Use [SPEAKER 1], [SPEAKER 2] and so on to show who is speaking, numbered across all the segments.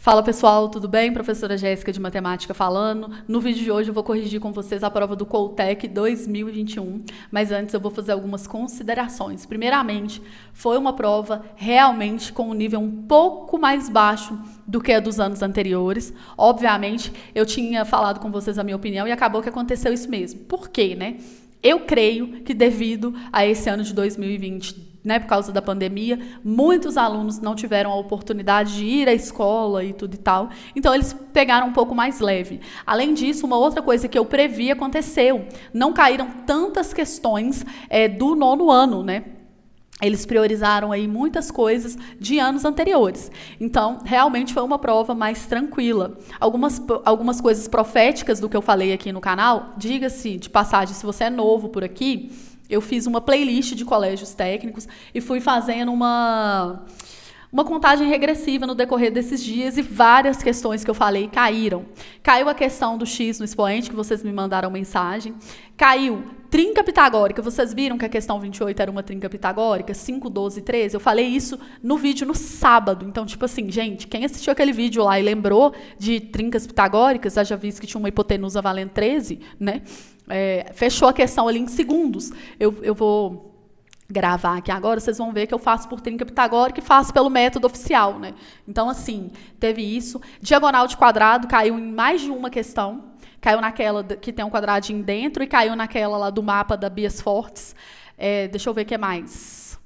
[SPEAKER 1] Fala pessoal, tudo bem? Professora Jéssica de Matemática falando. No vídeo de hoje eu vou corrigir com vocês a prova do Coltec 2021, mas antes eu vou fazer algumas considerações. Primeiramente, foi uma prova realmente com um nível um pouco mais baixo do que a dos anos anteriores. Obviamente, eu tinha falado com vocês a minha opinião e acabou que aconteceu isso mesmo. Por quê, né? Eu creio que devido a esse ano de 2020, por causa da pandemia, muitos alunos não tiveram a oportunidade de ir à escola e tudo e tal. Então, eles pegaram um pouco mais leve. Além disso, uma outra coisa que eu previ aconteceu. Não caíram tantas questões do nono ano, né? Eles priorizaram aí muitas coisas de anos anteriores. Então, realmente foi uma prova mais tranquila. Algumas coisas proféticas do que eu falei aqui no canal, diga-se de passagem, se você é novo por aqui, eu fiz uma playlist de colégios técnicos e fui fazendo uma contagem regressiva no decorrer desses dias e várias questões que eu falei caíram. Caiu a questão do x no expoente, que vocês me mandaram mensagem. Caiu trinca pitagórica. Vocês viram que a questão 28 era uma trinca pitagórica? 5, 12, 13. Eu falei isso no vídeo no sábado. Então, tipo assim, gente, quem assistiu aquele vídeo lá e lembrou de trincas pitagóricas, já visto que tinha uma hipotenusa valendo 13, né? Fechou a questão ali em segundos. Eu vou gravar aqui agora, vocês vão ver que eu faço por trinca pitagórica e faço pelo método oficial, né? Então, assim, teve isso. Diagonal de quadrado caiu em mais de uma questão. Caiu naquela que tem um quadradinho dentro e caiu naquela lá do mapa da Bias Fortes. Deixa eu ver o que mais.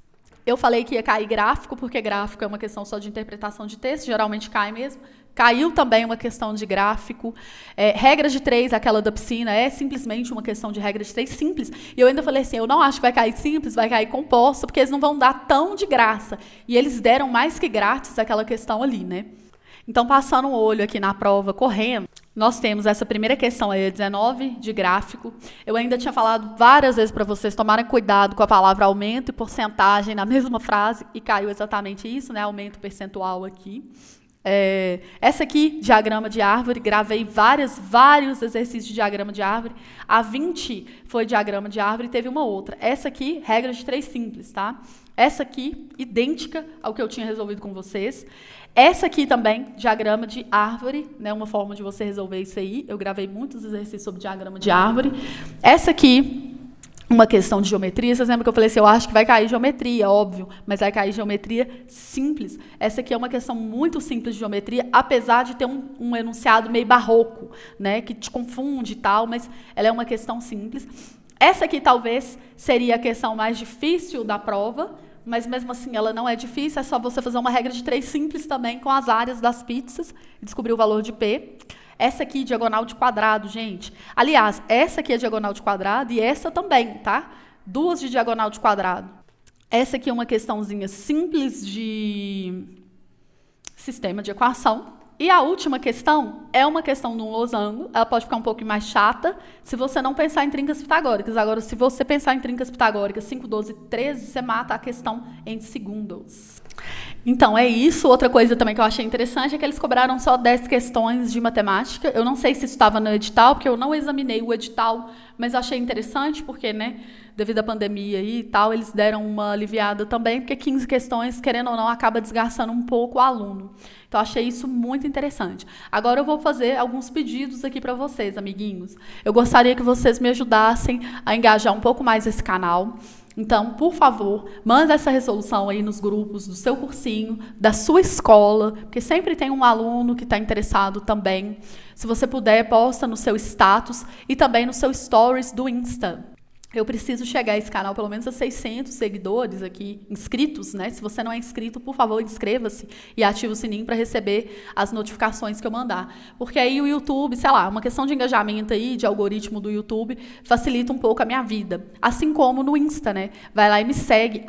[SPEAKER 1] Eu falei que ia cair gráfico, porque gráfico é uma questão só de interpretação de texto, geralmente cai mesmo. Caiu também uma questão de gráfico. Regra de 3, aquela da piscina, é simplesmente uma questão de regra de 3 simples. E eu ainda falei assim, eu não acho que vai cair simples, vai cair composta, porque eles não vão dar tão de graça. E eles deram mais que grátis aquela questão ali, né? Então, passando o olho aqui na prova, correndo, nós temos essa primeira questão aí, 19, de gráfico. Eu ainda tinha falado várias vezes para vocês tomarem cuidado com a palavra aumento e porcentagem na mesma frase, e caiu exatamente isso, né? Aumento percentual aqui. Essa aqui, diagrama de árvore, gravei vários exercícios de diagrama de árvore. A 20 foi diagrama de árvore e teve uma outra. Essa aqui, regra de 3 simples, tá? Essa aqui, idêntica ao que eu tinha resolvido com vocês. Essa aqui também, diagrama de árvore, né? Uma forma de você resolver isso aí. Eu gravei muitos exercícios sobre diagrama de árvore. Essa aqui, uma questão de geometria. Vocês lembram que eu falei assim, eu acho que vai cair geometria, óbvio, mas vai cair geometria simples. Essa aqui é uma questão muito simples de geometria, apesar de ter um enunciado meio barroco, né? Que te confunde e tal, mas ela é uma questão simples. Essa aqui talvez seria a questão mais difícil da prova, mas mesmo assim ela não é difícil, é só você fazer uma regra de 3 simples também com as áreas das pizzas e descobrir o valor de P. Essa aqui, diagonal de quadrado, gente. Aliás, essa aqui é diagonal de quadrado e essa também, tá? Duas de diagonal de quadrado. Essa aqui é uma questãozinha simples de sistema de equação. E a última questão é uma questão de um losango. Ela pode ficar um pouco mais chata se você não pensar em trincas pitagóricas. Agora, se você pensar em trincas pitagóricas 5, 12, 13, você mata a questão em segundos. Então, é isso. Outra coisa também que eu achei interessante é que eles cobraram só 10 questões de matemática. Eu não sei se isso estava no edital, porque eu não examinei o edital, mas eu achei interessante porque, né, devido à pandemia e tal, eles deram uma aliviada também, porque 15 questões, querendo ou não, acaba desgastando um pouco o aluno. Então, achei isso muito interessante. Agora, eu vou fazer alguns pedidos aqui para vocês, amiguinhos. Eu gostaria que vocês me ajudassem a engajar um pouco mais esse canal. Então, por favor, manda essa resolução aí nos grupos do seu cursinho, da sua escola, porque sempre tem um aluno que está interessado também. Se você puder, posta no seu status e também no seu stories do Insta. Eu preciso chegar a esse canal pelo menos a 600 seguidores aqui, inscritos, né? Se você não é inscrito, por favor, inscreva-se e ative o sininho para receber as notificações que eu mandar. Porque aí o YouTube, sei lá, uma questão de engajamento aí, de algoritmo do YouTube, facilita um pouco a minha vida. Assim como no Insta, né? Vai lá e me segue,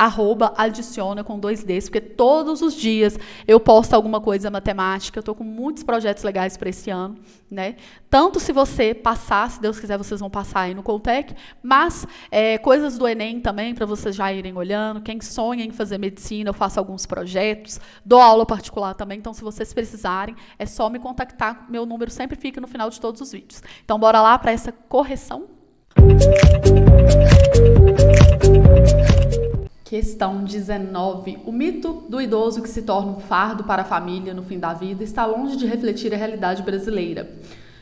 [SPEAKER 1] @adiciona com 2 Ds, porque todos os dias eu posto alguma coisa matemática. Eu tô com muitos projetos legais para esse ano, né? Tanto se você passar, se Deus quiser, vocês vão passar aí no Coltec, mas coisas do Enem também, para vocês já irem olhando. Quem sonha em fazer medicina, eu faço alguns projetos, dou aula particular também, então se vocês precisarem, é só me contactar, meu número sempre fica no final de todos os vídeos. Então, bora lá para essa correção? Questão 19. O mito do idoso que se torna um fardo para a família no fim da vida está longe de refletir a realidade brasileira.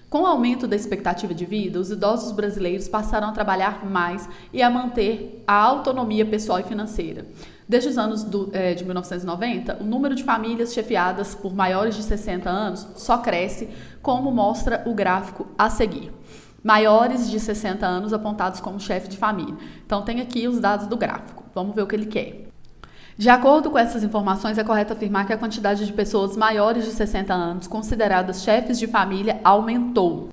[SPEAKER 1] Com o aumento da expectativa de vida, os idosos brasileiros passaram a trabalhar mais e a manter a autonomia pessoal e financeira. Desde os anos de 1990, o número de famílias chefiadas por maiores de 60 anos só cresce, como mostra o gráfico a seguir. Maiores de 60 anos apontados como chefe de família. Então, tem aqui os dados do gráfico. Vamos ver o que ele quer. De acordo com essas informações, é correto afirmar que a quantidade de pessoas maiores de 60 anos consideradas chefes de família aumentou.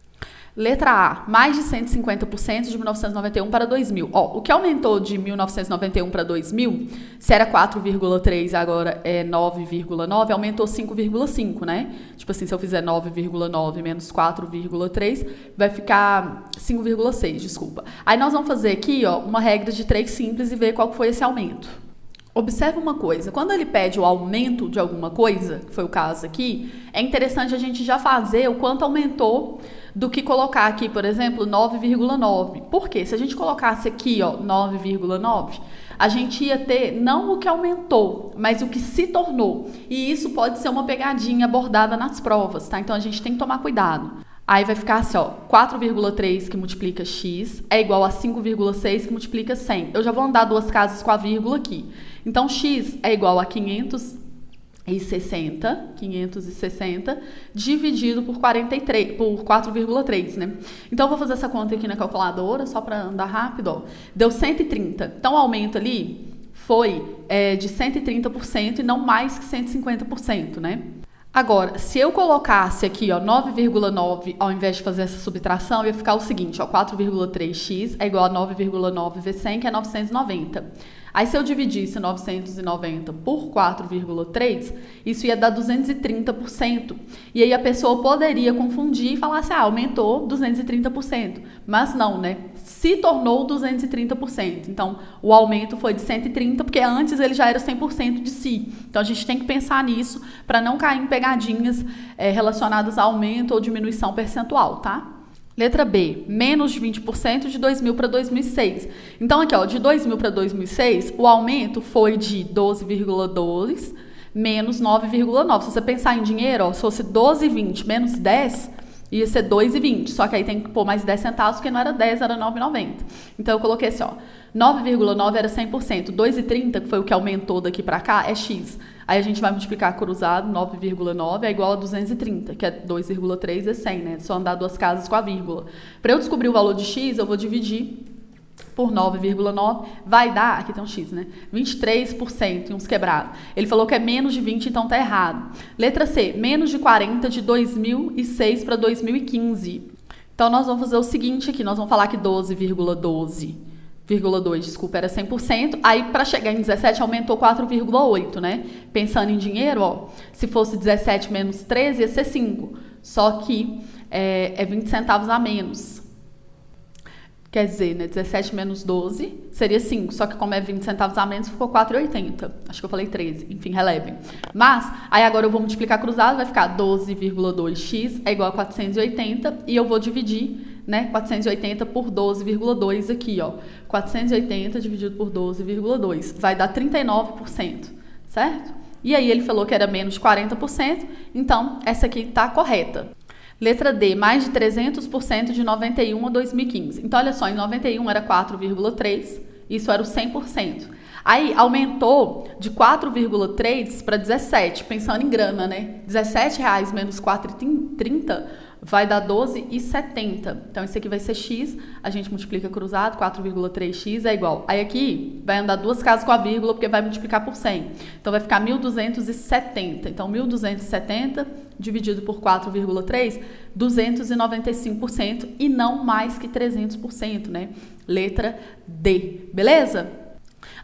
[SPEAKER 1] Letra A, mais de 150% de 1991 para 2000. O que aumentou de 1991 para 2000, se era 4,3 agora é 9,9, aumentou 5,5, né? Tipo assim, se eu fizer 9,9 menos 4,3, vai ficar 5,6, desculpa. Aí nós vamos fazer aqui, uma regra de 3 simples e ver qual foi esse aumento. Observe uma coisa, quando ele pede o aumento de alguma coisa, que foi o caso aqui, é interessante a gente já fazer o quanto aumentou do que colocar aqui, por exemplo, 9,9. Por quê? Se a gente colocasse aqui, 9,9, a gente ia ter não o que aumentou, mas o que se tornou. E isso pode ser uma pegadinha abordada nas provas, tá? Então a gente tem que tomar cuidado. Aí vai ficar assim, 4,3 que multiplica x é igual a 5,6 que multiplica 100. Eu já vou andar 2 casas com a vírgula aqui. Então, x é igual a 560 dividido por 4,3, né? Então, eu vou fazer essa conta aqui na calculadora, só para andar rápido, Deu 130. Então, o aumento ali foi de 130% e não mais que 150%, né? Agora, se eu colocasse aqui, 9,9 ao invés de fazer essa subtração, ia ficar o seguinte, 4,3x é igual a 9,9 vezes 100, que é 990. Aí, se eu dividisse 990 por 4,3, isso ia dar 230%. E aí a pessoa poderia confundir e falar assim, aumentou 230%. Mas não, né? Se tornou 230%. Então, o aumento foi de 130%, porque antes ele já era 100% de si. Então, a gente tem que pensar nisso para não cair em pegadinhas relacionadas a aumento ou diminuição percentual, tá? Letra B, menos de 20% de 2000 para 2006. Então, aqui, de 2000 para 2006, o aumento foi de 12,2 menos 9,9. Se você pensar em dinheiro, se fosse 12,20 menos 10, ia ser 2,20. Só que aí tem que pôr mais 10 centavos, porque não era 10, era 9,90. Então, eu coloquei assim, 9,9 era 100%. 2,30, que foi o que aumentou daqui para cá, é x. Aí a gente vai multiplicar cruzado, 9,9 é igual a 230, que é 2,3 é 100, né? Só andar 2 casas com a vírgula. Para eu descobrir o valor de x, eu vou dividir por 9,9, vai dar, aqui tem um x, né? 23% e uns quebrados. Ele falou que é menos de 20, então tá errado. Letra C, menos de 40 de 2006 para 2015. Então, nós vamos fazer o seguinte aqui, nós vamos falar que 12,2 era 100%, aí para chegar em 17 aumentou 4,8, né? Pensando em dinheiro, se fosse 17 menos 13 ia ser 5, só que é 20 centavos a menos. Quer dizer, né, 17 menos 12 seria 5, só que como é 20 centavos a menos, ficou 4,80. Acho que eu falei 13, enfim, relevem. Mas, aí agora eu vou multiplicar cruzado, vai ficar 12,2x é igual a 480, e eu vou dividir, né, 480 por 12,2 aqui, 480 dividido por 12,2, vai dar 39%, certo? E aí ele falou que era menos de 40%, então essa aqui está correta. Letra D, mais de 300% de 91 a 2015. Então, olha só, em 91 era 4,3, isso era o 100%. Aí, aumentou de 4,3 para 17, pensando em grana, né? R$17 menos 4,30 vai dar 12,70. Então, esse aqui vai ser x, a gente multiplica cruzado, 4,3x é igual. Aí aqui vai andar 2 casas com a vírgula, porque vai multiplicar por 100. Então, vai ficar 1.270. Então, 1.270 dividido por 4,3, 295% e não mais que 300%, né? Letra D, beleza?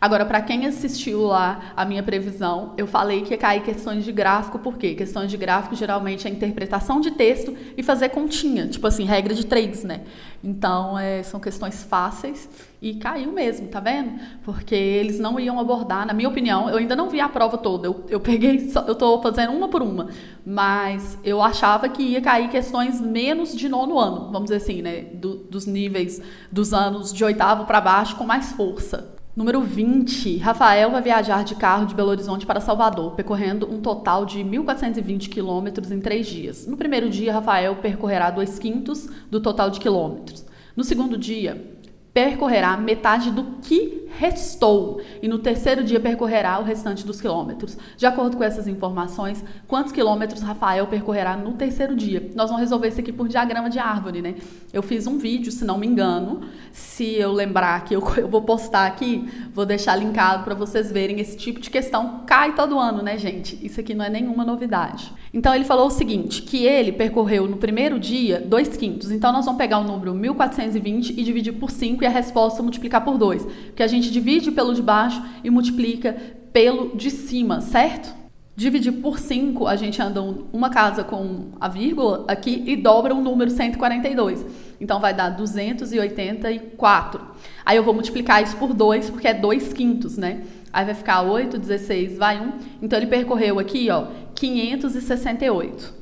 [SPEAKER 1] Agora, para quem assistiu lá a minha previsão, eu falei que ia cair questões de gráfico, por quê? Questões de gráfico geralmente é interpretação de texto e fazer continha, tipo assim, regra de 3, né? Então, são questões fáceis e caiu mesmo, tá vendo? Porque eles não iam abordar, na minha opinião, eu ainda não vi a prova toda, eu peguei, eu tô fazendo uma por uma, mas eu achava que ia cair questões menos de 9º ano, vamos dizer assim, né? Dos níveis dos anos de 8º para baixo com mais força. Número 20. Rafael vai viajar de carro de Belo Horizonte para Salvador, percorrendo um total de 1.420 quilômetros em 3 dias. No primeiro dia, Rafael percorrerá 2/5 do total de quilômetros. No segundo dia, percorrerá metade do que restou. E no terceiro dia, percorrerá o restante dos quilômetros. De acordo com essas informações, quantos quilômetros Rafael percorrerá no terceiro dia? Nós vamos resolver isso aqui por diagrama de árvore, né? Eu fiz um vídeo, se não me engano. Se eu lembrar que eu vou postar aqui, vou deixar linkado para vocês verem. Esse tipo de questão cai todo ano, né, gente? Isso aqui não é nenhuma novidade. Então, ele falou o seguinte, que ele percorreu no primeiro dia 2/5. Então, nós vamos pegar o número 1.420 e dividir por 5 e a resposta multiplicar por 2. Porque a gente divide pelo de baixo e multiplica pelo de cima, certo? Dividir por 5, a gente anda uma casa com a vírgula aqui e dobra o número 142. Então, vai dar 284. Aí, eu vou multiplicar isso por 2, porque é 2/5, né? Aí, vai ficar 8, 16, vai 1. Então, ele percorreu aqui, ó, 568.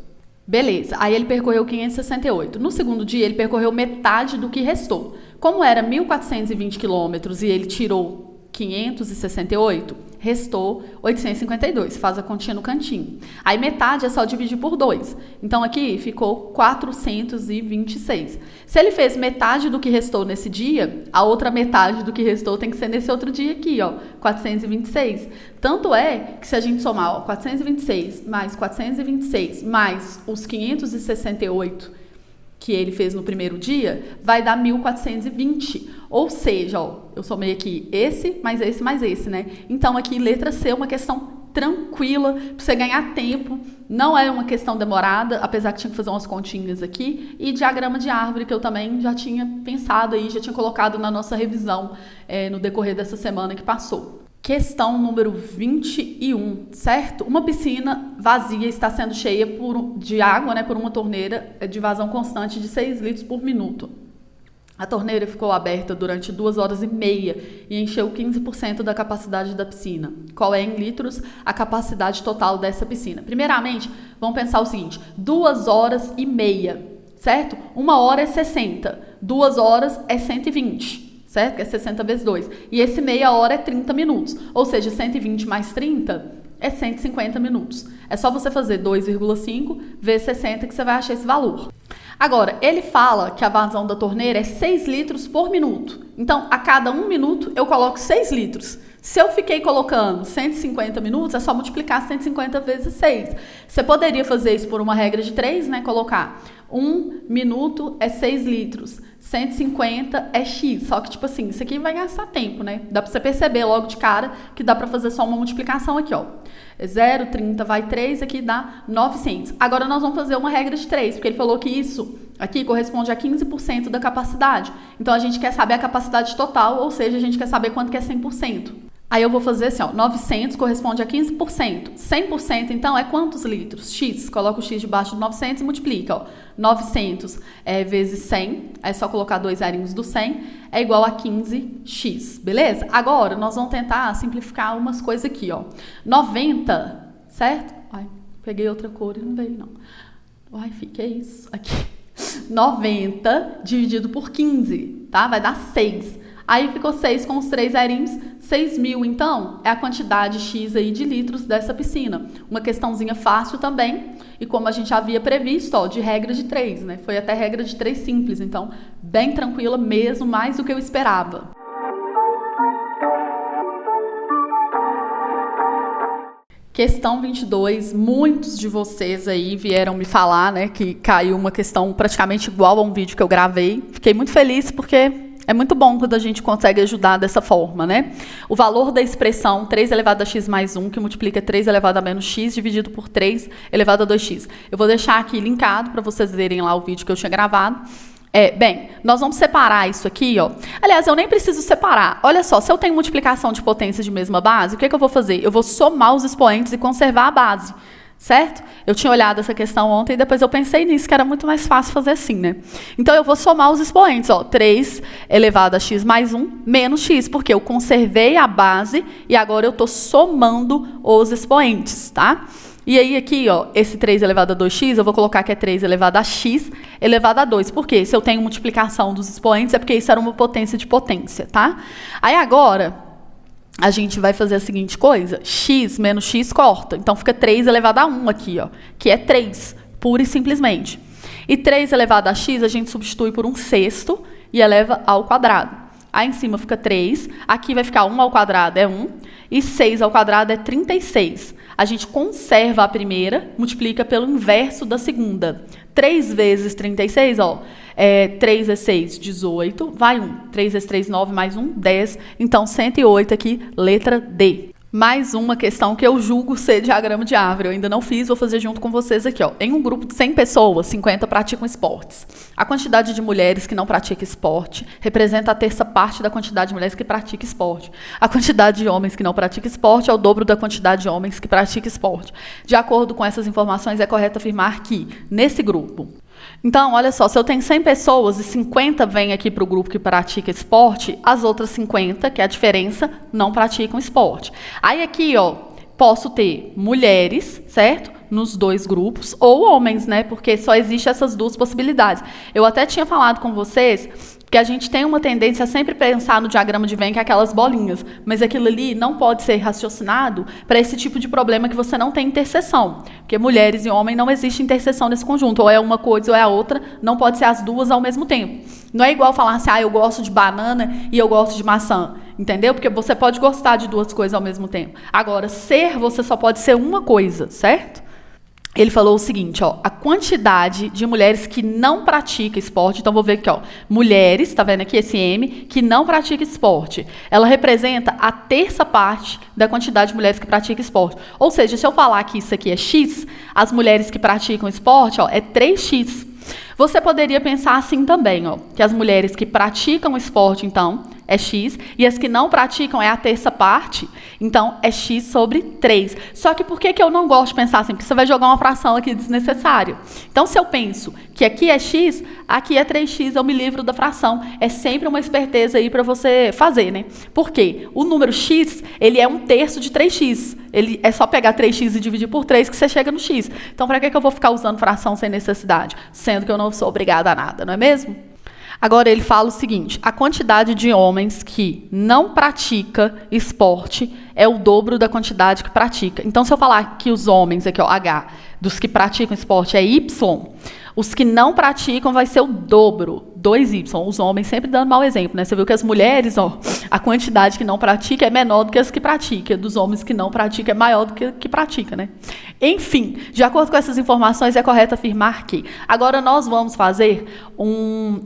[SPEAKER 1] Beleza. Aí, ele percorreu 568. No segundo dia, ele percorreu metade do que restou. Como era 1.420 quilômetros e ele tirou 568, restou 852. Faz a continha no cantinho. Aí, metade é só dividir por 2. Então, aqui ficou 426. Se ele fez metade do que restou nesse dia, a outra metade do que restou tem que ser nesse outro dia aqui, ó, 426. Tanto é que se a gente somar, ó, 426 mais 426 mais os 568 que ele fez no primeiro dia, vai dar 1.420. Ou seja, ó, eu somei aqui esse, mais esse, né? Então, aqui, letra C é uma questão tranquila, para você ganhar tempo. Não é uma questão demorada, apesar que tinha que fazer umas continhas aqui. E diagrama de árvore, que eu também já tinha pensado aí, já tinha colocado na nossa revisão no decorrer dessa semana que passou. Questão número 21, certo? Uma piscina vazia está sendo cheia de água, né, por uma torneira de vazão constante de 6 litros por minuto. A torneira ficou aberta durante 2 horas e meia e encheu 15% da capacidade da piscina. Qual é, em litros, a capacidade total dessa piscina? Primeiramente, vamos pensar o seguinte, 2 horas e meia, certo? 1 hora é 60, 2 horas é 120. Certo? Que é 60 vezes 2. E esse meia hora é 30 minutos. Ou seja, 120 mais 30 é 150 minutos. É só você fazer 2,5 vezes 60 que você vai achar esse valor. Agora, ele fala que a vazão da torneira é 6 litros por minuto. Então, a cada 1 minuto, eu coloco 6 litros. Se eu fiquei colocando 150 minutos, é só multiplicar 150 vezes 6. Você poderia fazer isso por uma regra de 3, né? Colocar 1 minuto é 6 litros. 150 é X, só que, tipo assim, isso aqui vai gastar tempo, né? Dá pra você perceber logo de cara que dá pra fazer só uma multiplicação aqui, ó. 0, 30 vai 3, aqui dá 900. Agora, nós vamos fazer uma regra de 3, porque ele falou que isso aqui corresponde a 15% da capacidade. Então, a gente quer saber a capacidade total, ou seja, a gente quer saber quanto que é 100%. Aí eu vou fazer assim, ó, 900 corresponde a 15%. 100%, então, é quantos litros? X, coloca o X debaixo de 900 e multiplica, ó. 900 vezes 100, é só colocar 2 zerinhos do 100, é igual a 15x, beleza? Agora, nós vamos tentar simplificar umas coisas aqui, ó. 90, certo? Ai, peguei outra cor e não veio, não. Ai, que é isso? Aqui. 90 dividido por 15, tá? Vai dar 6. Aí ficou 6 com os 3 zerinhos, 6.000, então, é a quantidade X aí de litros dessa piscina. Uma questãozinha fácil também, e como a gente havia previsto, ó, de regra de 3, né? Foi até regra de 3 simples, então, bem tranquila mesmo, mais do que eu esperava. Questão 22, muitos de vocês aí vieram me falar, né, que caiu uma questão praticamente igual a um vídeo que eu gravei. Fiquei muito feliz porque é muito bom quando a gente consegue ajudar dessa forma, né? O valor da expressão 3 elevado a x mais 1, que multiplica 3 elevado a menos x, dividido por 3 elevado a 2x. Eu vou deixar aqui linkado para vocês verem lá o vídeo que eu tinha gravado. Bem, nós vamos separar isso aqui, ó. Aliás, eu nem preciso separar. Olha só, se eu tenho multiplicação de potências de mesma base, o que eu vou fazer? Eu vou somar os expoentes e conservar a base. Certo? Eu tinha olhado essa questão ontem e depois eu pensei nisso, que era muito mais fácil fazer assim, né? Então, eu vou somar os expoentes, ó. 3 elevado a x mais 1 menos x, porque eu conservei a base e agora eu estou somando os expoentes, tá? E aí, aqui, ó, esse 3 elevado a 2x, eu vou colocar que é 3 elevado a x elevado a 2. Por quê? Se eu tenho multiplicação dos expoentes, é porque isso era uma potência de potência, tá? Aí, agora, a gente vai fazer a seguinte coisa, x menos x corta. Então, fica 3 elevado a 1 aqui, ó, que é 3, pura e simplesmente. E 3 elevado a x a gente substitui por 1/6 e eleva ao quadrado. Aí em cima fica 3, aqui vai ficar 1 ao quadrado é 1, e 6 ao quadrado é 36. A gente conserva a primeira, multiplica pelo inverso da segunda. 3 vezes 36, ó, 3 vezes 6, 18, vai 1. 3 vezes 3, 9, mais 1, 10. Então, 108 aqui, letra D. Mais uma questão que eu julgo ser diagrama de árvore. Eu ainda não fiz, vou fazer junto com vocês aqui, ó. Em um grupo de 100 pessoas, 50 praticam esportes. A quantidade de mulheres que não praticam esporte representa a terça parte da quantidade de mulheres que praticam esporte. A quantidade de homens que não praticam esporte é o dobro da quantidade de homens que praticam esporte. De acordo com essas informações, é correto afirmar que, nesse grupo... Então, olha só, se eu tenho 100 pessoas e 50 vêm aqui para o grupo que pratica esporte, as outras 50, que é a diferença, não praticam esporte. Aí aqui, ó, posso ter mulheres, certo? Nos dois grupos, ou homens, né? Porque só existe essas duas possibilidades. Eu até tinha falado com vocês que a gente tem uma tendência a sempre pensar no diagrama de Venn, que é aquelas bolinhas, mas aquilo ali não pode ser raciocinado para esse tipo de problema que você não tem interseção, porque mulheres e homens não existe interseção nesse conjunto, ou é uma coisa ou é a outra, não pode ser as duas ao mesmo tempo. Não é igual falar assim, eu gosto de banana e eu gosto de maçã, entendeu? Porque você pode gostar de duas coisas ao mesmo tempo. Agora, você só pode ser uma coisa, certo? Ele falou o seguinte, ó, a quantidade de mulheres que não praticam esporte, então vou ver aqui, ó, mulheres, tá vendo aqui esse M, que não praticam esporte, ela representa a terça parte da quantidade de mulheres que praticam esporte. Ou seja, se eu falar que isso aqui é X, as mulheres que praticam esporte, ó, é 3X. Você poderia pensar assim também, ó, que as mulheres que praticam esporte, então, é X, e as que não praticam é a terça parte, então é X sobre 3. Só que por que eu não gosto de pensar assim? Porque você vai jogar uma fração aqui desnecessária. Então, se eu penso que aqui é X, aqui é 3X, eu me livro da fração. É sempre uma esperteza aí para você fazer, né? Por quê? O número X, ele é 1/3 de 3X. Ele é só pegar 3X e dividir por 3 que você chega no X. Então, para que eu vou ficar usando fração sem necessidade? Sendo que eu não sou obrigada a nada, não é mesmo? Agora, ele fala o seguinte, a quantidade de homens que não pratica esporte é o dobro da quantidade que pratica. Então, se eu falar que os homens, aqui ó, H, dos que praticam esporte é Y, os que não praticam vai ser o dobro, 2Y. Os homens sempre dando mau exemplo, né? Você viu que as mulheres, ó, a quantidade que não pratica é menor do que as que praticam. Dos homens que não praticam é maior do que pratica, né? Enfim, de acordo com essas informações, é correto afirmar que. Agora nós vamos fazer um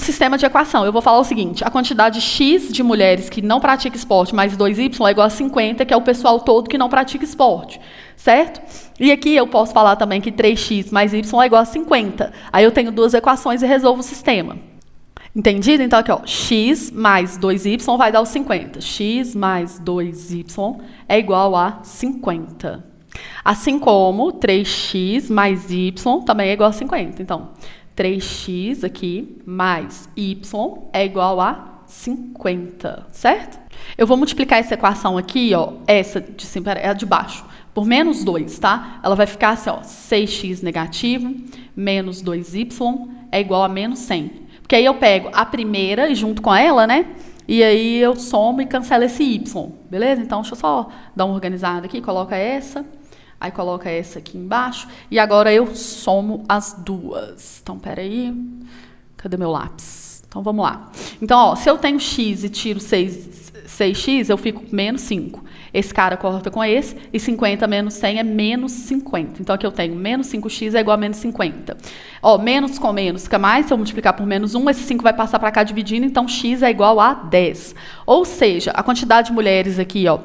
[SPEAKER 1] sistema de equação. Eu vou falar o seguinte, a quantidade X de mulheres que não praticam esporte mais 2Y é igual a 50, que é o pessoal todo que não pratica esporte, certo? E aqui eu posso falar também que 3X mais Y é igual a 50. Aí eu tenho duas equações e resolvo o sistema. Entendido? Então aqui, ó, X mais 2Y vai dar o 50. X mais 2Y é igual a 50. Assim como 3X mais Y também é igual a 50. Então, 3x aqui mais y é igual a 50, certo? Eu vou multiplicar essa equação aqui, ó, essa de cima é a de baixo, por menos 2, tá? Ela vai ficar assim, ó, 6x negativo menos 2y é igual a menos 100. Porque aí eu pego a primeira e junto com ela, né? E aí eu somo e cancelo esse y, beleza? Então, deixa eu só dar uma organizada aqui, coloca essa... Aí coloca essa aqui embaixo. E agora eu somo as duas. Então, peraí. Cadê meu lápis? Então, vamos lá. Então, ó, se eu tenho x e tiro 6x, eu fico com menos 5. Esse cara corta com esse. E 50 menos 100 é menos 50. Então, aqui eu tenho menos 5x é igual a menos 50. Ó, menos com menos fica mais. Se eu multiplicar por menos 1, esse 5 vai passar para cá dividindo. Então, x é igual a 10. Ou seja, a quantidade de mulheres aqui, ó,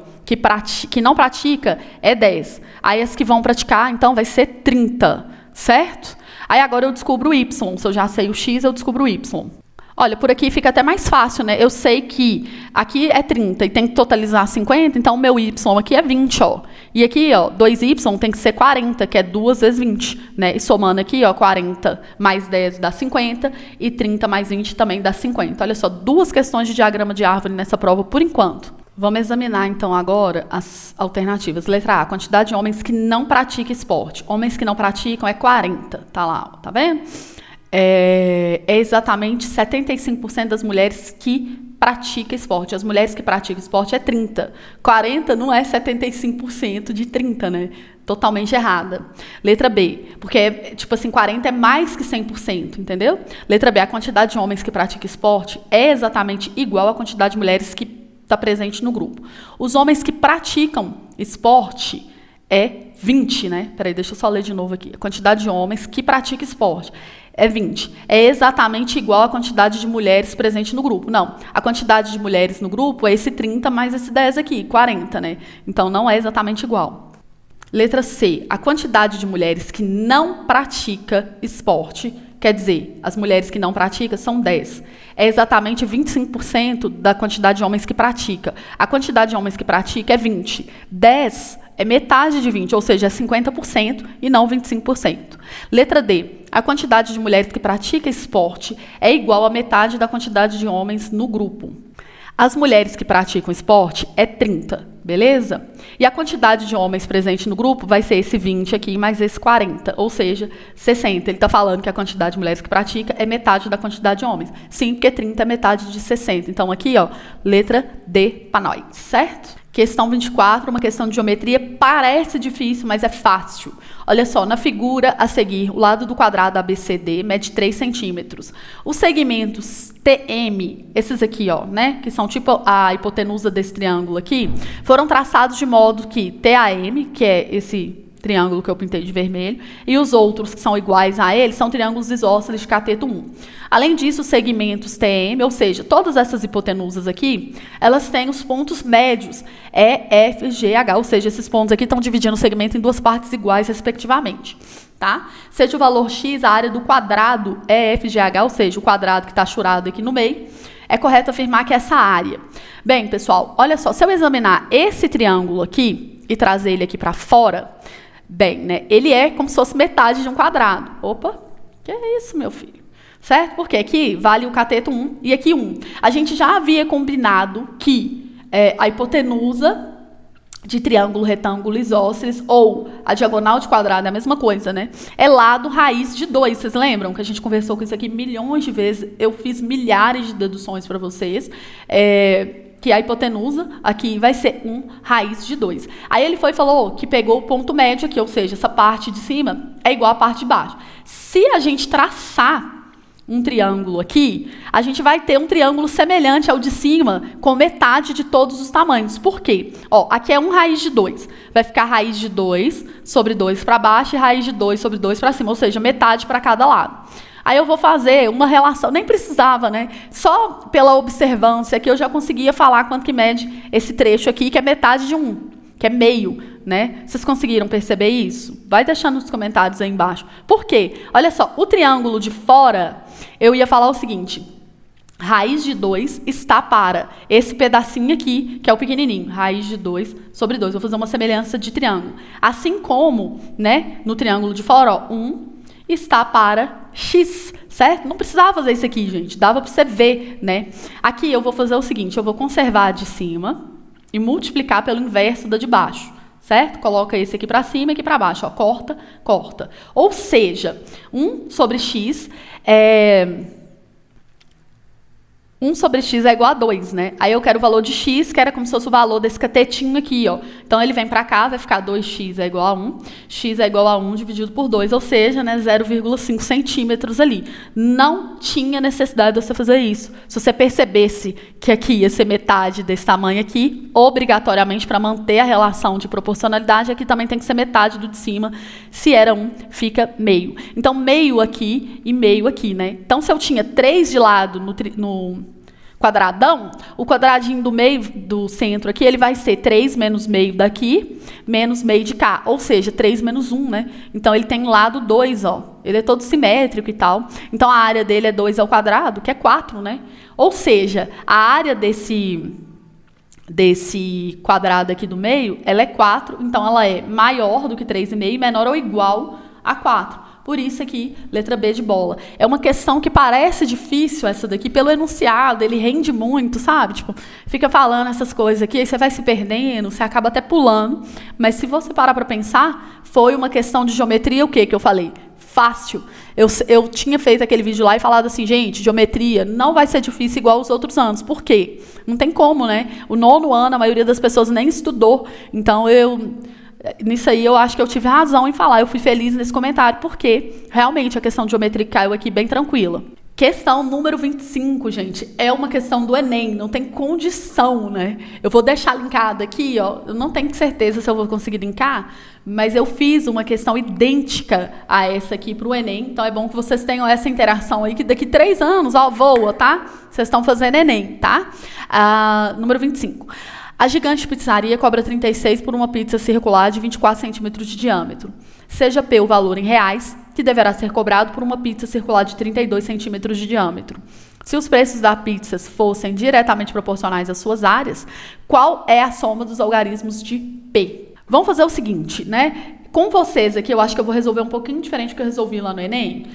[SPEAKER 1] que não pratica é 10. Aí as que vão praticar, então, vai ser 30, certo? Aí agora eu descubro o y. Se eu já sei o x, eu descubro o y. Olha, por aqui fica até mais fácil, né? Eu sei que aqui é 30 e tem que totalizar 50, então o meu y aqui é 20, ó. E aqui, ó, 2y tem que ser 40, que é 2 vezes 20, né? E somando aqui, ó, 40 mais 10 dá 50 e 30 mais 20 também dá 50. Olha só, duas questões de diagrama de árvore nessa prova por enquanto. Vamos examinar, então, agora as alternativas. Letra A, quantidade de homens que não praticam esporte. Homens que não praticam é 40, tá lá, ó, tá vendo? É exatamente 75% das mulheres que pratica esporte. As mulheres que praticam esporte é 30. 40 não é 75% de 30, né? Totalmente errada. Letra B, porque, tipo assim, 40 é mais que 100%, entendeu? Letra B, a quantidade de homens que praticam esporte é exatamente igual à quantidade de mulheres que está presente no grupo. Os homens que praticam esporte é 20, né? Peraí, deixa eu só ler de novo aqui. A quantidade de homens que praticam esporte é 20. É exatamente igual à quantidade de mulheres presente no grupo. Não, a quantidade de mulheres no grupo é esse 30 mais esse 10 aqui, 40, né? Então, não é exatamente igual. Letra C, a quantidade de mulheres que não pratica esporte, quer dizer, as mulheres que não praticam são 10. É exatamente 25% da quantidade de homens que pratica. A quantidade de homens que pratica é 20. 10 é metade de 20, ou seja, é 50% e não 25%. Letra D, a quantidade de mulheres que pratica esporte é igual à metade da quantidade de homens no grupo. As mulheres que praticam esporte é 30, beleza? E a quantidade de homens presente no grupo vai ser esse 20 aqui, mais esse 40, ou seja, 60. Ele está falando que a quantidade de mulheres que pratica é metade da quantidade de homens. Sim, porque 30 é metade de 60. Então, aqui, ó, letra D para nós, certo? Questão 24, uma questão de geometria, parece difícil, mas é fácil. Olha só, na figura a seguir, o lado do quadrado ABCD mede 3 centímetros. Os segmentos TM, esses aqui, ó, né, que são tipo a hipotenusa desse triângulo aqui, foram traçados de modo que TAM, que é esse triângulo que eu pintei de vermelho, e os outros que são iguais a ele são triângulos isósceles de cateto 1. Além disso, os segmentos TM, ou seja, todas essas hipotenusas aqui, elas têm os pontos médios E, F, G, H, ou seja, esses pontos aqui estão dividindo o segmento em duas partes iguais, respectivamente. Tá? Seja o valor x, a área do quadrado E, F, G, H, ou seja, o quadrado que está achurado aqui no meio, é correto afirmar que é essa área. Bem, pessoal, olha só, se eu examinar esse triângulo aqui e trazer ele aqui para fora, bem, né, ele é como se fosse metade de um quadrado. Opa, que é isso, meu filho? Certo? Porque aqui vale o cateto 1 e aqui 1. A gente já havia combinado que a hipotenusa de triângulo retângulo isósceles ou a diagonal de quadrado é a mesma coisa, né? É lado raiz de 2. Vocês lembram que a gente conversou com isso aqui milhões de vezes? Eu fiz milhares de deduções para vocês. Que a hipotenusa aqui vai ser 1 raiz de 2. Aí ele foi e falou que pegou o ponto médio aqui, ou seja, essa parte de cima é igual à parte de baixo. Se a gente traçar um triângulo aqui, a gente vai ter um triângulo semelhante ao de cima, com metade de todos os tamanhos. Por quê? Ó, aqui é 1 raiz de 2. Vai ficar raiz de 2 sobre 2 para baixo e raiz de 2 sobre 2 para cima, ou seja, metade para cada lado. Aí eu vou fazer uma relação, nem precisava, né? Só pela observância que eu já conseguia falar quanto que mede esse trecho aqui, que é metade de 1, que é meio, né? Vocês conseguiram perceber isso? Vai deixando nos comentários aí embaixo. Por quê? Olha só, o triângulo de fora, eu ia falar o seguinte: raiz de 2 está para esse pedacinho aqui, que é o pequenininho, raiz de 2 sobre 2. Vou fazer uma semelhança de triângulo. Assim como, né, no triângulo de fora, ó, 1 está para x, certo? Não precisava fazer isso aqui, gente. Dava para você ver, né? Aqui eu vou fazer o seguinte, eu vou conservar a de cima e multiplicar pelo inverso da de baixo, certo? Coloca esse aqui para cima e aqui para baixo, ó. Corta, corta. Ou seja, 1 sobre x é... 1 sobre x é igual a 2, né? Aí eu quero o valor de x, que era como se fosse o valor desse catetinho aqui, ó. Então, ele vem para cá, vai ficar 2x é igual a 1. X é igual a 1 dividido por 2, ou seja, né, 0,5 centímetros ali. Não tinha necessidade de você fazer isso. Se você percebesse que aqui ia ser metade desse tamanho aqui, obrigatoriamente, para manter a relação de proporcionalidade, aqui também tem que ser metade do de cima. Se era 1, fica meio. Então, meio aqui e meio aqui, né? Então, se eu tinha 3 de lado no quadradão, o quadradinho do meio, do centro aqui, ele vai ser 3 menos meio daqui, menos meio de cá, ou seja, 3 menos 1, né? Então, ele tem lado 2, ó. Ele é todo simétrico e tal. Então, a área dele é 2 ao quadrado, que é 4, né? Ou seja, a área desse quadrado aqui do meio, ela é 4, então ela é maior do que 3,5, menor ou igual a 4. Por isso aqui, letra B de bola. É uma questão que parece difícil essa daqui, pelo enunciado, ele rende muito, sabe? Tipo, fica falando essas coisas aqui, aí você vai se perdendo, você acaba até pulando. Mas se você parar para pensar, foi uma questão de geometria, o que eu falei? fácil. Eu tinha feito aquele vídeo lá e falado assim, gente, geometria não vai ser difícil igual os outros anos. Por quê? Não tem como, né? O 9º ano, a maioria das pessoas nem estudou. Então, nisso aí, eu acho que eu tive razão em falar. Eu fui feliz nesse comentário, porque realmente a questão de geometria caiu aqui bem tranquila. Questão número 25, gente, é uma questão do Enem, não tem condição, né? Eu vou deixar linkado aqui, ó, eu não tenho certeza se eu vou conseguir linkar, mas eu fiz uma questão idêntica a essa aqui para o Enem, então é bom que vocês tenham essa interação aí, que daqui 3 anos, ó, voa, tá? Vocês estão fazendo Enem, tá? Número 25. A Gigante Pizzaria cobra 36 por uma pizza circular de 24 centímetros de diâmetro. Seja P o valor em reais, que deverá ser cobrado por uma pizza circular de 32 centímetros de diâmetro. Se os preços das pizzas fossem diretamente proporcionais às suas áreas, qual é a soma dos algarismos de P? Vamos fazer o seguinte, né? Com vocês aqui, eu acho que eu vou resolver um pouquinho diferente do que eu resolvi lá no Enem,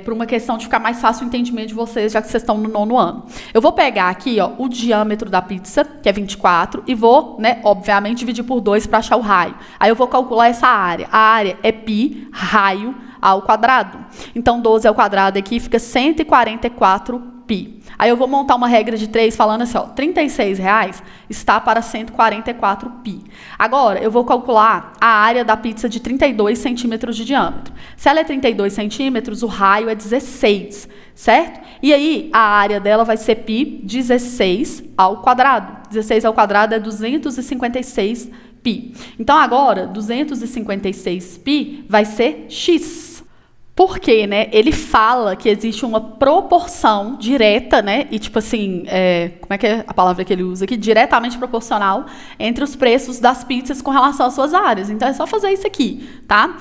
[SPEAKER 1] por uma questão de ficar mais fácil o entendimento de vocês, já que vocês estão no 9º ano. Eu vou pegar aqui, ó, o diâmetro da pizza, que é 24, e vou, né, obviamente, dividir por 2 para achar o raio. Aí eu vou calcular essa área. A área é π, raio, ao quadrado. Então, 12 ao quadrado aqui fica 144 π. Aí eu vou montar uma regra de 3 falando assim, ó, R$36 está para 144 π. Agora, eu vou calcular a área da pizza de 32 centímetros de diâmetro. Se ela é 32 centímetros, o raio é 16, certo? E aí, a área dela vai ser π 16 ao quadrado. 16 ao quadrado é 256 π. Então, agora, 256 π vai ser x. Porque, né, ele fala que existe uma proporção direta, né, e tipo assim, como é que é a palavra que ele usa aqui? Diretamente proporcional entre os preços das pizzas com relação às suas áreas. Então, é só fazer isso aqui, tá?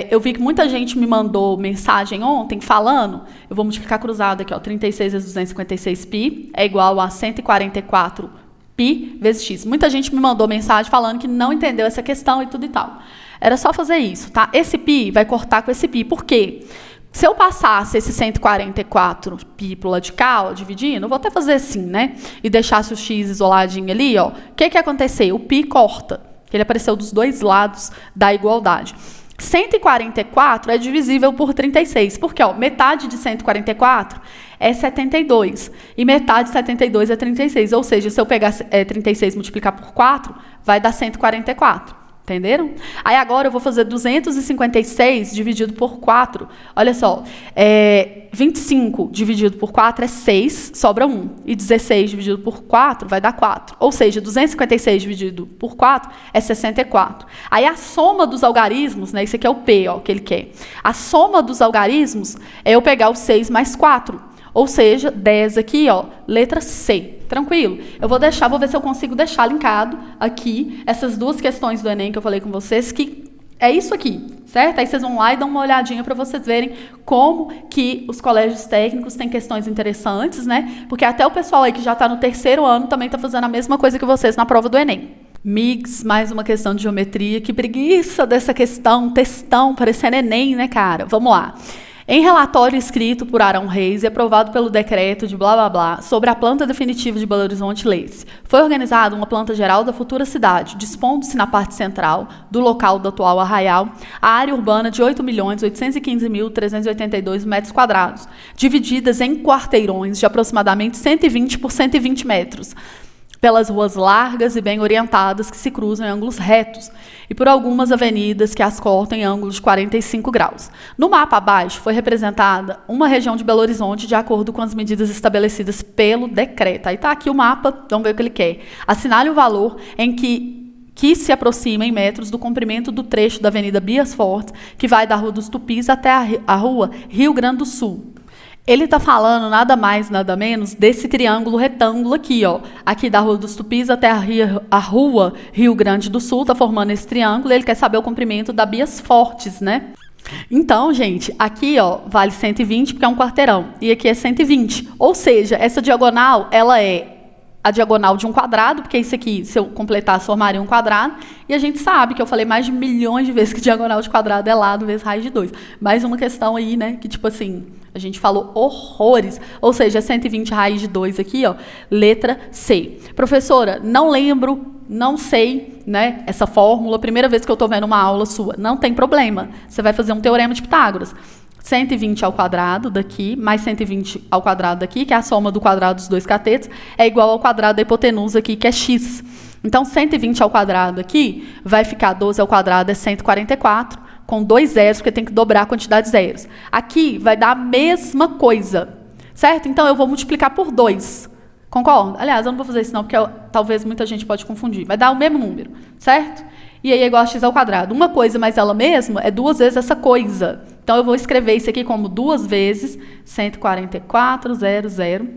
[SPEAKER 1] Eu vi que muita gente me mandou mensagem ontem falando, eu vou multiplicar cruzado aqui, ó, 36 vezes 256 π é igual a 144 π vezes x. Muita gente me mandou mensagem falando que não entendeu essa questão e tudo e tal. Era só fazer isso, tá? Esse π vai cortar com esse π. Por quê? Se eu passasse esse 144 π pro lado de cá, ó, dividindo, eu vou até fazer assim, né? E deixasse o x isoladinho ali, ó. O que que aconteceu? O π corta. Ele apareceu dos dois lados da igualdade. 144 é divisível por 36. Porque, ó, metade de 144 é 72. E metade de 72 é 36. Ou seja, se eu pegar 36 e multiplicar por 4, vai dar 144. Entenderam? Aí agora eu vou fazer 256 dividido por 4. Olha só, 25 dividido por 4 é 6, sobra 1. E 16 dividido por 4 vai dar 4. Ou seja, 256 dividido por 4 é 64. Aí a soma dos algarismos, né, isso aqui é o P, ó, que ele quer. A soma dos algarismos é eu pegar o 6 mais 4. Ou seja, 10 aqui, ó, letra C. Tranquilo? Eu vou ver se eu consigo deixar linkado aqui essas duas questões do Enem que eu falei com vocês, que é isso aqui, certo? Aí vocês vão lá e dão uma olhadinha para vocês verem como que os colégios técnicos têm questões interessantes, né? Porque até o pessoal aí que já está no 3º ano também está fazendo a mesma coisa que vocês na prova do Enem. Migs, mais uma questão de geometria. Que preguiça dessa questão, textão, parecendo Enem, né, cara? Vamos lá. Em relatório escrito por Arão Reis e aprovado pelo decreto de blá blá blá sobre a planta definitiva de Belo Horizonte, lê-se: foi organizada uma planta geral da futura cidade, dispondo-se na parte central do local do atual arraial a área urbana de 8.815.382 metros quadrados, divididas em quarteirões de aproximadamente 120 por 120 metros, pelas ruas largas e bem orientadas que se cruzam em ângulos retos e por algumas avenidas que as cortam em ângulos de 45 graus. No mapa abaixo foi representada uma região de Belo Horizonte de acordo com as medidas estabelecidas pelo decreto. Aí está aqui o mapa, vamos ver o que ele quer. Assinale o valor em que se aproxima em metros do comprimento do trecho da Avenida Bias Fortes, que vai da Rua dos Tupis até a Rua Rio Grande do Sul. Ele está falando nada mais, nada menos desse triângulo retângulo aqui, ó. Aqui da Rua dos Tupis até a Rua Rio Grande do Sul, está formando esse triângulo, e ele quer saber o comprimento da Bias Fortes, né? Então, gente, aqui, ó, vale 120 porque é um quarteirão, e aqui é 120. Ou seja, essa diagonal, ela é a diagonal de um quadrado, porque isso aqui, se eu completasse, formaria um quadrado. E a gente sabe que eu falei mais de milhões de vezes que diagonal de quadrado é lado vezes raiz de 2. Mais uma questão aí, né, que tipo assim, a gente falou horrores. Ou seja, 120 raiz de 2 aqui, ó, letra C. Professora, não lembro, não sei, né, essa fórmula, primeira vez que eu estou vendo uma aula sua. Não tem problema. Você vai fazer um teorema de Pitágoras. 120 ao quadrado daqui, mais 120 ao quadrado daqui, que é a soma do quadrado dos dois catetos, é igual ao quadrado da hipotenusa aqui, que é x. Então, 120 ao quadrado aqui vai ficar 12 ao quadrado é 144, com 2 zeros, porque tem que dobrar a quantidade de zeros. Aqui vai dar a mesma coisa, certo? Então, eu vou multiplicar por 2. Concorda? Aliás, eu não vou fazer isso não, porque talvez muita gente pode confundir. Vai dar o mesmo número, certo? E aí é igual a x ao quadrado. Uma coisa mais ela mesma é 2 vezes essa coisa. Então, eu vou escrever isso aqui como 2 vezes 144, 0,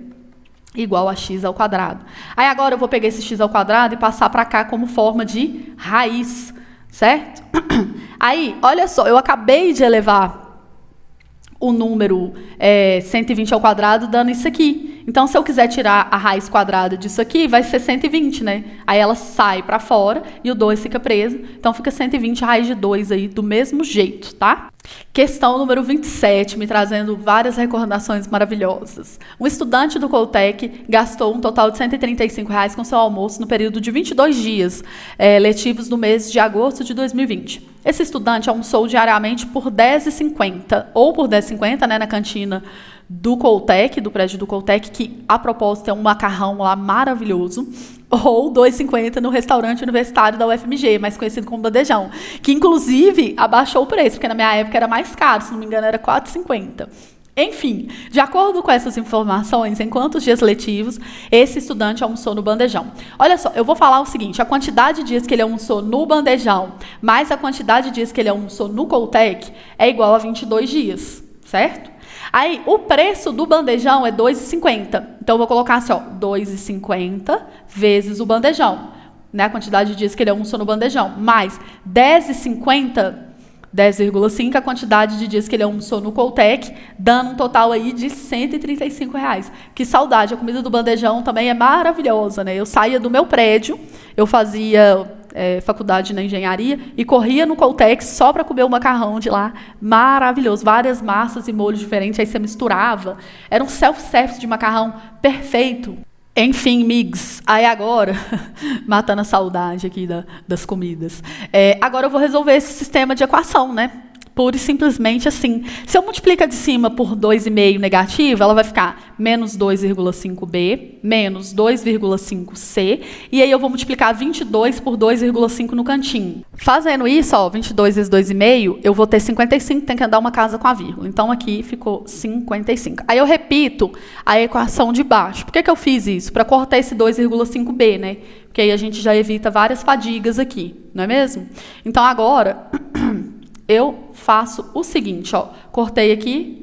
[SPEAKER 1] igual a x ao quadrado. Aí agora eu vou pegar esse x ao quadrado e passar para cá como forma de raiz, certo? Aí, olha só, eu acabei de elevar o número 120 ao quadrado dando isso aqui. Então, se eu quiser tirar a raiz quadrada disso aqui, vai ser 120, né? Aí ela sai para fora e o 2 fica preso. Então, fica 120 raiz de 2 aí, do mesmo jeito, tá? Questão número 27, me trazendo várias recordações maravilhosas. Um estudante do Coltec gastou um total de R$ 135 com seu almoço no período de 22 dias letivos do mês de agosto de 2020. Esse estudante almoçou diariamente por R$ 10,50, ou por R$ 10,50, né, na cantina do Coltec, do prédio do Coltec, que, a propósito, é um macarrão lá maravilhoso, ou R$ 2,50 no restaurante universitário da UFMG, mais conhecido como Bandejão, que, inclusive, abaixou o preço, porque na minha época era mais caro, se não me engano, era R$ 4,50. Enfim, de acordo com essas informações, em quantos dias letivos esse estudante almoçou no Bandejão? Olha só, eu vou falar o seguinte, a quantidade de dias que ele almoçou no Bandejão, mais a quantidade de dias que ele almoçou no Coltec, é igual a 22 dias, certo? Aí, o preço do bandejão é R$ 2,50. Então, eu vou colocar assim, ó, 2,50 vezes o bandejão, né? A quantidade de dias que ele almoçou no bandejão, mais 10,50, 10,5 a quantidade de dias que ele almoçou no Coltec, dando um total aí de R$ 135. Que saudade, a comida do bandejão também é maravilhosa, né? Eu saía do meu prédio, eu fazia faculdade na engenharia e corria no Coltec só para comer o macarrão de lá, maravilhoso, várias massas e molhos diferentes, aí você misturava, era um self-service de macarrão perfeito. Enfim, migs, aí agora, matando a saudade aqui das comidas, agora eu vou resolver esse sistema de equação, né? Pura e simplesmente assim. Se eu multiplicar de cima por 2,5 negativo, ela vai ficar menos 2,5b, menos 2,5c, e aí eu vou multiplicar 22 por 2,5 no cantinho. Fazendo isso, ó, 22 vezes 2,5, eu vou ter 55, tem que andar uma casa com a vírgula. Então, aqui ficou 55. Aí eu repito a equação de baixo. Por que eu fiz isso? Para cortar esse 2,5b, né? Porque aí a gente já evita várias fadigas aqui, não é mesmo? Então, agora... eu faço o seguinte, ó, cortei aqui.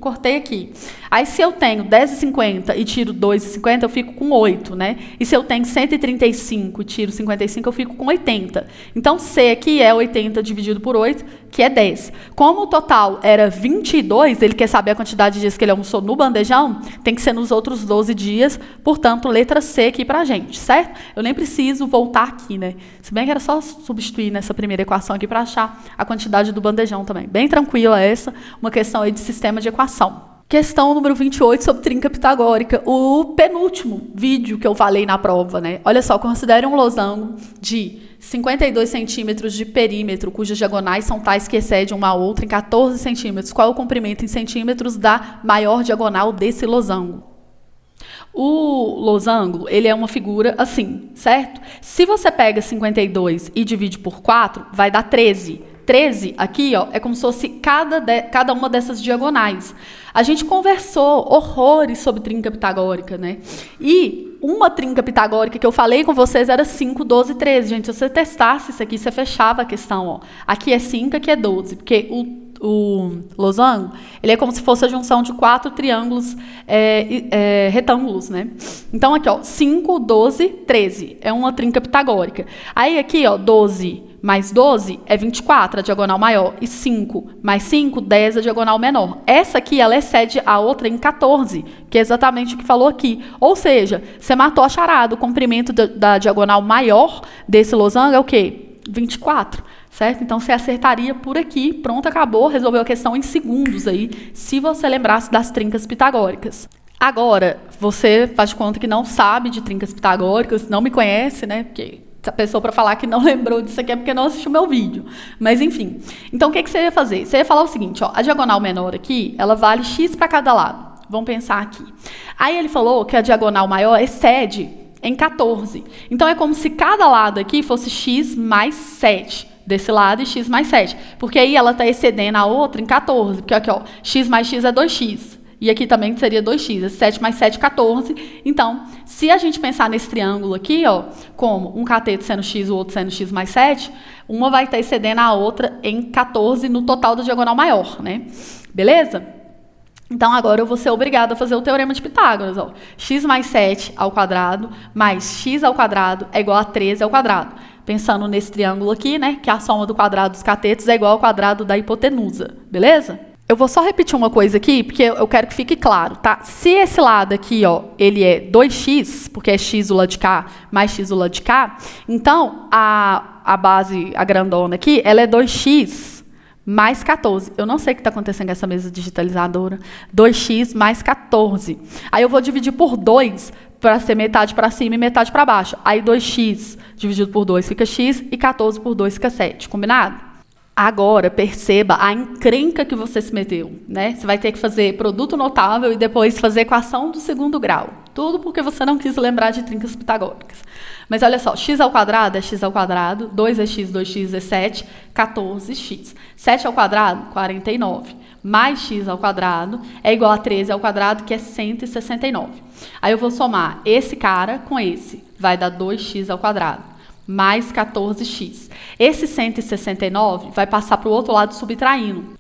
[SPEAKER 1] Aí, se eu tenho 10,50 e tiro 2,50, eu fico com 8, né? E se eu tenho 135 e tiro 55, eu fico com 80. Então, C aqui é 80 dividido por 8, que é 10. Como o total era 22, ele quer saber a quantidade de dias que ele almoçou no bandejão, tem que ser nos outros 12 dias, portanto, letra C aqui pra gente, certo? Eu nem preciso voltar aqui, né? Se bem que era só substituir nessa primeira equação aqui para achar a quantidade do bandejão também. Bem tranquila essa, uma questão aí de sistema de equação. Questão número 28 sobre trinca pitagórica, o penúltimo vídeo que eu falei na prova, né? Olha só, considere um losango de 52 centímetros de perímetro, cujas diagonais são tais que excedem uma a outra em 14 centímetros. Qual é o comprimento em centímetros da maior diagonal desse losango? O losango, ele é uma figura assim, certo? Se você pega 52 e divide por 4, vai dar 13. 13 aqui, ó, é como se fosse cada uma dessas diagonais. A gente conversou horrores sobre trinca pitagórica, né? E uma trinca pitagórica que eu falei com vocês era 5, 12, 13. Gente, se você testasse isso aqui, você fechava a questão, ó. Aqui é 5, aqui é 12, porque o losango, ele é como se fosse a junção de 4 triângulos retângulos, né? Então, aqui, ó, 5, 12, 13. É uma trinca pitagórica. Aí, aqui, ó, 12 mais 12 é 24, a diagonal maior. E 5 mais 5, 10, a diagonal menor. Essa aqui, ela excede a outra em 14, que é exatamente o que falou aqui. Ou seja, você matou a charada. O comprimento da diagonal maior desse losango é o quê? 24. Certo? Então, você acertaria por aqui, pronto, acabou, resolveu a questão em segundos aí, se você lembrasse das trincas pitagóricas. Agora, você faz de conta que não sabe de trincas pitagóricas, não me conhece, né? Porque essa pessoa para falar que não lembrou disso aqui é porque não assistiu meu vídeo. Mas, enfim. Então, o que você ia fazer? Você ia falar o seguinte, ó, a diagonal menor aqui, ela vale x para cada lado. Vamos pensar aqui. Aí ele falou que a diagonal maior excede em 14. Então, é como se cada lado aqui fosse x mais 7. Desse lado e x mais 7. Porque aí ela está excedendo a outra em 14. Porque aqui, ó, x mais x é 2x. E aqui também seria 2x. 7 mais 7, 14. Então, se a gente pensar nesse triângulo aqui, ó, como um cateto sendo x, o outro sendo x mais 7, uma vai estar excedendo a outra em 14 no total da diagonal maior, né? Beleza? Então, agora eu vou ser obrigada a fazer o teorema de Pitágoras. Ó. X mais 7 ao quadrado mais x ao quadrado é igual a 13 ao quadrado. Pensando nesse triângulo aqui, né, que a soma do quadrado dos catetos é igual ao quadrado da hipotenusa. Beleza? Eu vou só repetir uma coisa aqui, porque eu quero que fique claro, tá? Se esse lado aqui, ó, ele é 2x, porque é x do lado de cá mais x do lado de cá, então a base, a grandona aqui, ela é 2x mais 14. Eu não sei o que está acontecendo com essa mesa digitalizadora. 2x mais 14. Aí eu vou dividir por 2 para ser metade para cima e metade para baixo. Aí 2x dividido por 2 fica x e 14 por 2 fica 7. Combinado? Agora, perceba a encrenca que você se meteu, né? Você vai ter que fazer produto notável e depois fazer equação do segundo grau. Tudo porque você não quis lembrar de trincas pitagóricas. Mas olha só, x ao quadrado é x ao quadrado, 2 é x, 2x é 7, 14x. 7 ao quadrado, 49. Mais x ao quadrado é igual a 13 ao quadrado, que é 169. Aí eu vou somar esse cara com esse. Vai dar 2x ao quadrado. Mais 14x. Esse 169 vai passar para o outro lado subtraindo.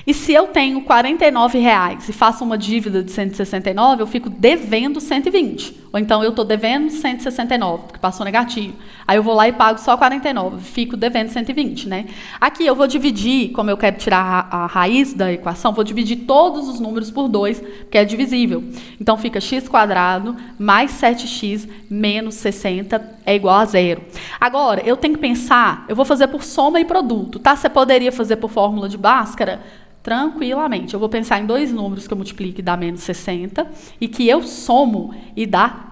[SPEAKER 1] E se eu tenho R$ 49,00 e faço uma dívida de 169, eu fico devendo 120. Ou então eu estou devendo 169, porque passou negativo. Aí eu vou lá e pago só 49, fico devendo 120, né? Aqui eu vou dividir, como eu quero tirar a raiz da equação, vou dividir todos os números por 2, que é divisível. Então fica x² mais 7x menos 60 é igual a 0. Agora, eu tenho que pensar, eu vou fazer por soma e produto, tá? Você poderia fazer por fórmula de Bhaskara? Tranquilamente. Eu vou pensar em dois números que eu multiplique e dá menos 60 e que eu somo e dá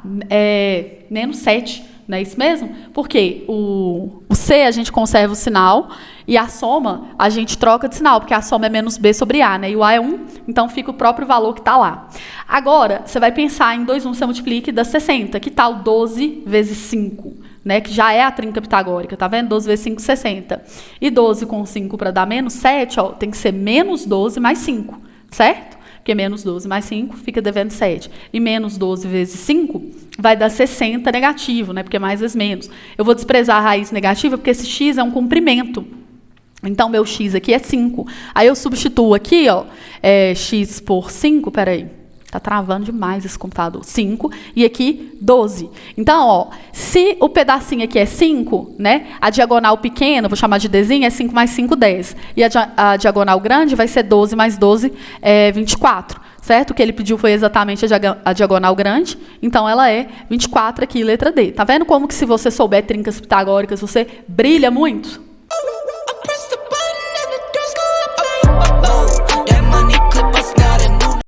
[SPEAKER 1] menos 7. Não é isso mesmo? Porque o C a gente conserva o sinal e a soma a gente troca de sinal, porque a soma é menos B sobre A, né? E o A é 1, então fica o próprio valor que está lá. Agora, você vai pensar em dois números que você multiplica e dá 60. Que tal 12 vezes 5? Né, que já é a trinca pitagórica, tá vendo? 12 vezes 5, 60. E 12 com 5 para dar menos 7, ó, tem que ser menos 12 mais 5, certo? Porque menos 12 mais 5 fica devendo 7. E menos 12 vezes 5 vai dar 60 negativo, né? Porque é mais vezes menos. Eu vou desprezar a raiz negativa porque esse x é um comprimento. Então, meu x aqui é 5. Aí eu substituo aqui, ó, x por 5, peraí. Tá travando demais esse computador. 5 e aqui 12. Então, ó, se o pedacinho aqui é 5, né? A diagonal pequena, vou chamar de Dzinho, é 5 mais 5, 10. E a diagonal grande vai ser 12 mais 12, 24. Certo? O que ele pediu foi exatamente a diagonal grande. Então, ela é 24 aqui, letra D. Tá vendo como que se você souber trincas pitagóricas, você brilha muito?